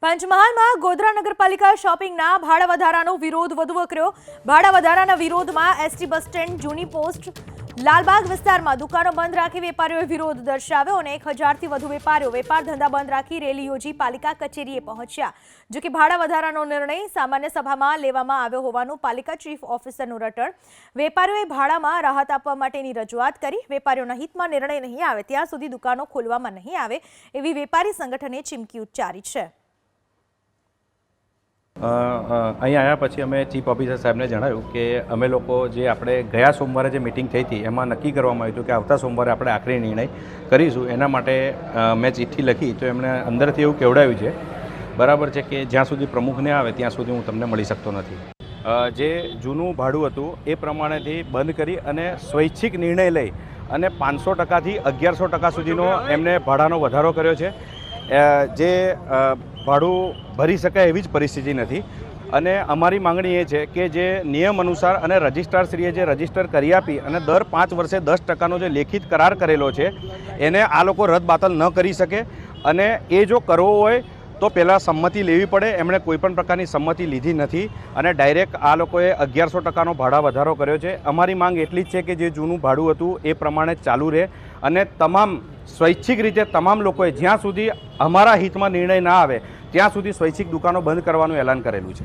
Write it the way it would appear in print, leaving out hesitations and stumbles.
પંચમહાલમાં ગોધરા નગરપાલિકા શોપિંગના ભાડા વધારાનો વિરોધ વધુ વકર્યો। ભાડા વધારાના વિરોધમાં એસટી બસ સ્ટેન્ડ જૂની પોસ્ટ લાલબાગ વિસ્તારમાં દુકાનો બંધ રાખી વેપારીઓએ વિરોધ દર્શાવ્યો અને 1000થી વધુ વેપારીઓ વેપાર ધંધા બંધ રાખી રેલી યોજી પાલિકા કચેરીએ પહોંચ્યા। જો કે ભાડા વધારાનો નિર્ણય સામાન્ય સભામાં લેવામાં આવ્યો હોવાનું પાલિકા ચીફ ઓફિસરનું રટણ। વેપારીઓએ ભાડામાં રાહત આપવા માટેની રજૂઆત કરી। વેપારીઓના હિતમાં નિર્ણય નહીં આવે ત્યાં સુધી દુકાનો ખોલવામાં નહીં આવે એવી વેપારી સંગઠને ચીમકી ઉચ્ચારી છે। અહીં આવ્યા પછી અમે ચીફ ઓફિસર સાહેબને જણાવ્યું કે અમે લોકો જે આપણે ગયા સોમવારે જે મિટિંગ થઈ હતી એમાં નક્કી કરવામાં આવ્યું હતું કે આવતા સોમવારે આપણે આખરી નિર્ણય કરીશું। એના માટે મેં ચિઠ્ઠી લખી તો એમણે અંદરથી એવું કહેવડાવ્યું છે બરાબર છે કે જ્યાં સુધી પ્રમુખ ન આવે ત્યાં સુધી હું તમને મળી શકતો નથી। જે જૂનું ભાડું હતું એ પ્રમાણેથી બંધ કરી અને સ્વૈચ્છિક નિર્ણય લઈ અને 500%થી 1100% સુધીનો એમને ભાડાનો વધારો કર્યો છે। જે ભાડું ભરી શકાય એવી જ પરિસ્થિતિ નથી અને અમારી માંગણી એ છે કે જે નિયમ અનુસાર અને રજિસ્ટ્રારશ્રીએ જે રજિસ્ટર કરી આપી અને દર 5 વર્ષે 10%નો જે લેખિત કરાર કરેલો છે એને આ લોકો રદબાતલ ન કરી શકે અને એ જો કરવો હોય તો પહેલાં સંમતિ લેવી પડે। એમણે કોઈપણ પ્રકારની સંમતિ લીધી નથી અને ડાયરેક્ટ આ લોકોએ 1100%નો ભાડા વધારો કર્યો છે। અમારી માંગ એટલી જ છે કે જે જૂનું ભાડું હતું એ પ્રમાણે ચાલુ રહે અને તમામ સ્વૈચ્છિક રીતે તમામ લોકોએ જ્યાં સુધી અમારા હિતમાં નિર્ણય ના આવે ત્યાં સુધી સ્વૈચ્છિક દુકાનો બંધ કરવાનું એલાન કરેલું છે।